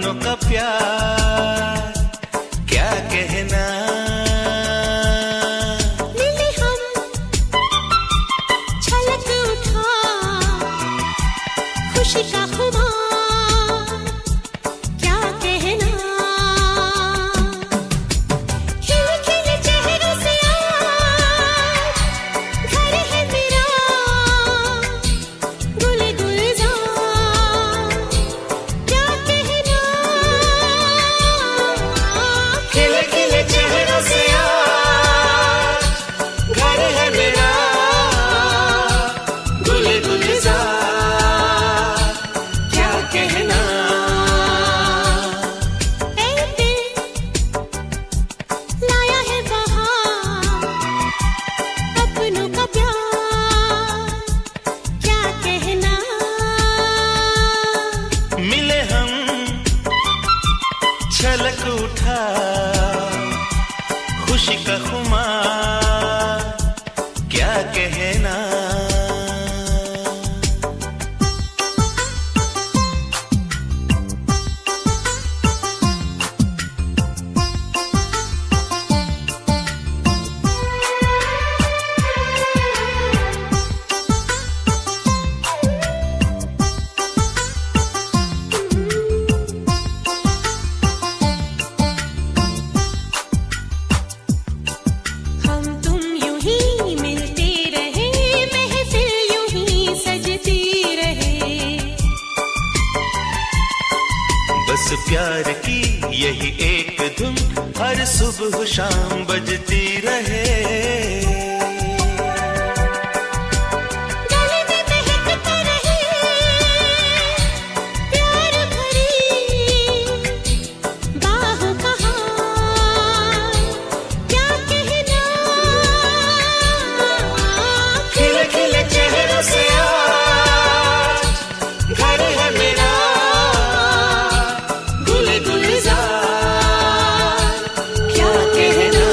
अपनों का प्यार क्या कहना। मिले हम छलक उठा खुशी का खुमार क्या कहना। खिले खिले चेहरों से आज घर है मेरा गुल गुलजार क्या कहना। खिले खिले चेहरों से आज घर है मेरा गुल गुलजार क्या कहना। ऐ दिल लाया है बहार अपनों का प्यार क्या कहना। मिले हम छलक उठा खुशी का खुमार क्या कहना। हम तुम यूं ही मिलते रहे महफिल यूं ही सजती रहे। बस प्यार की यही एक धुन हर सुबह शाम बजती रहे। गले में महकता रहे प्यार भरी बाहों का हार क्या कहना। खिले खिले चेहरों से आज घर है मेरा गुल गुलजार क्या कहना।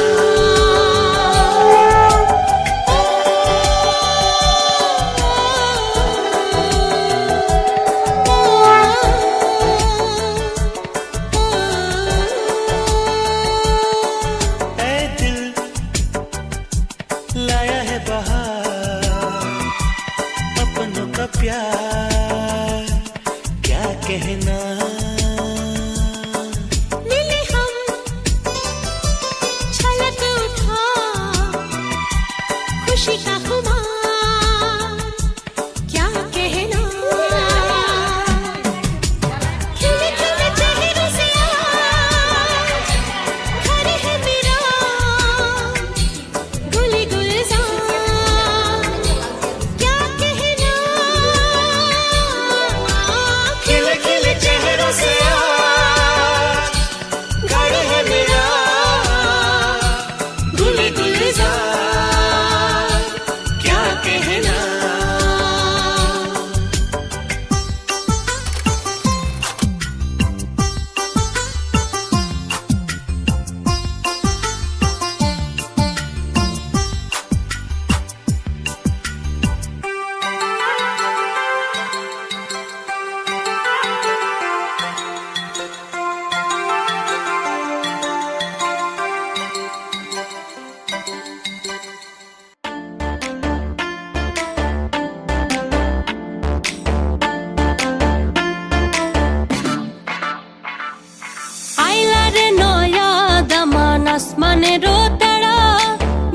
ऐ दिल लाया है बहार अपनों का प्यार क्या कहना। मिले हम छलक उठा खुशी का खुमार क्या कहना। खिले खिले चेहरों से आज घर है मेरा गुल गुलजार क्या कहना। खिले खिले चेहरों से आज घर है मेरा गुल गुलजार क्या कहना। आइला रे नया दमान आसमानेरो तारा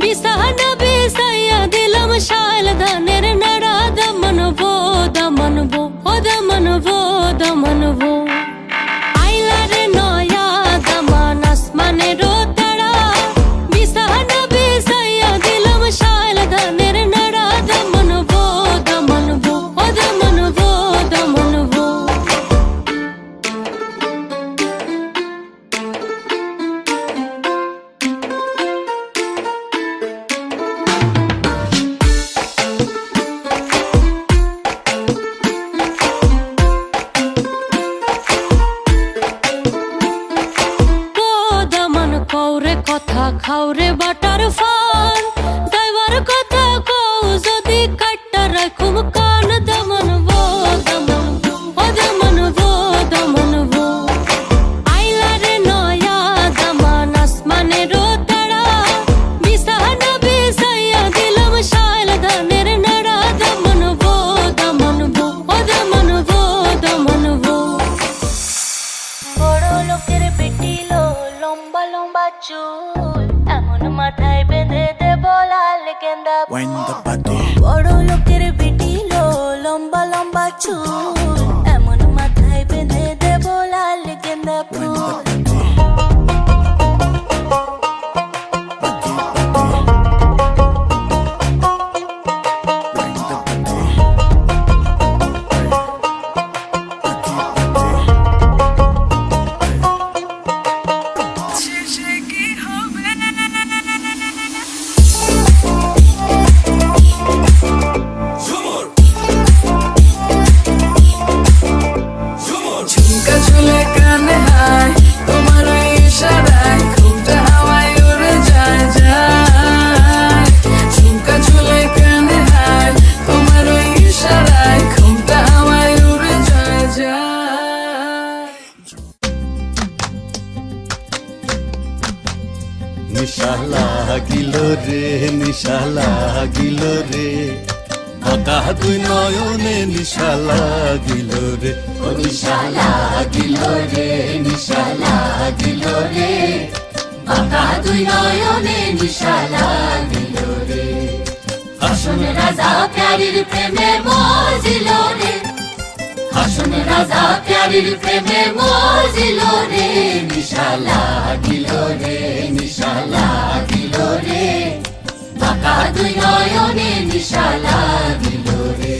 बिसाहन बिसाइया दिलम शाल धानेर नाड़ा दमनबो दमनबो ओ दमनबो दमनबो। आइला रे नया दमान आसमानेरो तारा बिसाहन बिसाइया दिलम शाल धानेर नाड़ा दमनबो दमनबो ओ दमनबो दमनबो। খাওরে বাটার ফান যাইবার কথা কও যদি কাটটা রাখুম কান দমন ভো দমন ও দমন ভো দমন ভো। চুল এমন মাথায় বেঁধে দেব লাল গেন্দা Wind the ফুল body. বড় লোকের বিটিলো লম্বা লম্বা চুল এমন মাথায় বেঁধে দেব লাল গেন্দা Wind full the body. Wind the body. ঝুমকা ঝুলে কানে হায় তোমার ওই ইশারায় ঘুমটা হাওয়ায় উড়ে যায় যায় ঝুমকা ঝুলে কানে হায় তোমার ওই ইশারায় ঘুমটা হাওয়ায় উড়ে যায় যায় নিশা লাগিল রে নিশা লাগিল রে বাঁকা দুই নয়নে নিশা লাগিল রে ও নিশা লাগিল রে নিশা লাগিল রে বাঁকা দুই নয়নে নিশা লাগিল রে হাসন রাজা প্যারির প্রেমে মজিল রে হাসন রাজা প্যারির প্রেমে মজিল রে নিশা লাগিল রে নিশা লাগিল রে বাঁকা দুই নয়নে নিশা লাগিল রে